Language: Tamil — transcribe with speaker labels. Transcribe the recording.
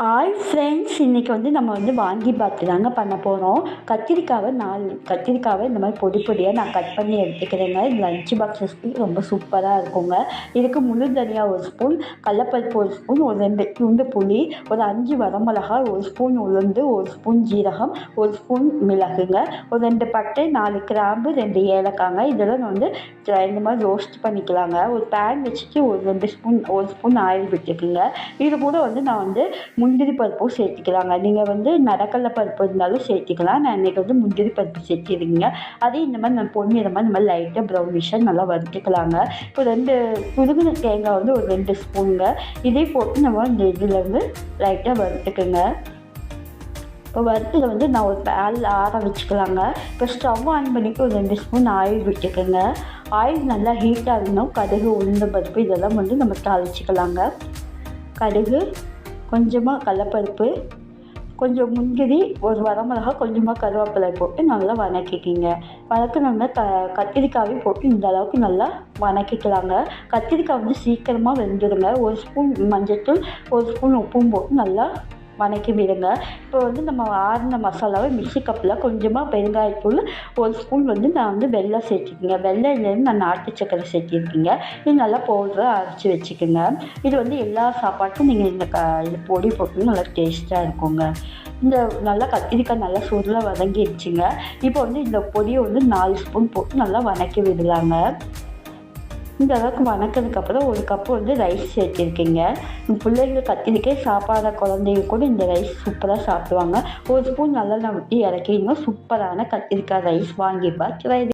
Speaker 1: ஹாய் ஃப்ரெண்ட்ஸ், இன்றைக்கி நம்ம வாங்கி பாத்து தாங்க பண்ண போகிறோம். கத்திரிக்காவை 4 கத்திரிக்காவை இந்த மாதிரி பொடி பொடியாக நான் கட் பண்ணி எடுத்துக்கிறேங்க. இது லஞ்ச் பாக்ஸஸ்க்கு ரொம்ப சூப்பராக இருக்குங்க. இதுக்கு முழு தனியா 1 ஸ்பூன், கடலப்பருப்பு 1 ஸ்பூன், ஒரு 2 துண்டு புளி, ஒரு 5 வரமிளகாய், 1 ஸ்பூன் உளுந்து, 1 ஸ்பூன் ஜீரகம், 1 ஸ்பூன் மிளகுங்க, ஒரு 2 பட்டை, 4 கிராம்பு, 2 ஏலக்காங்க. இதெல்லாம் இந்த மாதிரி ரோஸ்ட் பண்ணிக்கலாங்க. ஒரு பேன் வச்சுட்டு ஒரு 2 ஸ்பூன் 1 ஸ்பூன் ஆயில் விட்டுக்குங்க. இது கூட நான் முந்திரி பருப்பும் சேர்த்திக்கலாங்க. நீங்கள் நடக்கடலை பருப்பு இருந்தாலும் சேர்த்திக்கலாம். நான் இன்றைக்கி முந்திரி பருப்பு சேர்த்திருக்கீங்க. அதையும் இந்த மாதிரி பொன்னிறமாக இந்த மாதிரி லைட்டாக ப்ரௌனிஷாக நல்லா வறுத்துக்கலாங்க. இப்போ 2 துருவின தேங்காய் ஒரு 2 ஸ்பூனுங்க. இதே போட்டு நம்ம இந்த இதில் லைட்டாக வறுத்துக்குங்க. இப்போ வறுத்ததை நான் ஒரு பேனில் ஆற வச்சுக்கலாங்க. இப்போ ஸ்டவ் ஆன் பண்ணிவிட்டு ஒரு 2 ஸ்பூன் ஆயில் விட்டுக்குங்க. ஆயில் நல்லா ஹீட் ஆகணும். கடுகு, உளுந்தம் பருப்பு இதெல்லாம் நம்ம தாளிச்சிக்கலாங்க. கடுகு, கொஞ்சமாக கடலப்பருப்பு, கொஞ்சம் முந்திரி, ஒரு வரமிளகாய், கொஞ்சமாக கருவேப்பிலை போட்டு நல்லா வதக்கிக்கிங்க. வதக்கினோம்னா கத்திரிக்காயும் போட்டு இந்த அளவுக்கு நல்லா வதக்கிக்கலாங்க. கத்திரிக்காய் சீக்கிரமாக வெந்துடுங்க. 1 ஸ்பூன் மஞ்சள்தூள், 1 ஸ்பூன் உப்பும் போட்டு நல்லா வதக்கி விடுங்க. இப்போ நம்ம ஆறின மசாலாவை மிக்ஸி கப்பில் கொஞ்சமாக பெருங்காயத்தூள், 1 ஸ்பூன் நான் வெல்லம் சேர்த்துக்கிங்க. வெல்லம் இல்லைன்னு நான் நாட்டு சக்கரை சேர்த்திருக்கீங்க. இது நல்லா பவுடராக அரைச்சி வச்சுக்கோங்க. இது எல்லா சாப்பாட்டுக்கும் நீங்கள் இது பொடி போட்டு நல்லா டேஸ்ட்டாக இருக்குங்க. இந்த நல்லா கத்திரிக்காய் நல்லா சுருள வதங்கிடுச்சுங்க. இப்போ இந்த பொடியை 4 ஸ்பூன் போட்டு நல்லா வதக்கி விடலாங்க. இந்த அளவுக்கு வதக்கினதுக்கப்புறம் 1 கப்பு ரைஸ் சேர்த்திருக்கீங்க. பிள்ளைகள் கத்திரிக்காய் சாப்பாட குழந்தைங்க கூட இந்த ரைஸ் சூப்பராக சாப்பிடுவாங்க. 1 ஸ்பூன் நல்லெண்ணெய் ஊற்றி இறக்கிங்க. சூப்பரான கத்திரிக்காய் ரைஸ் வாங்கி பார்த்து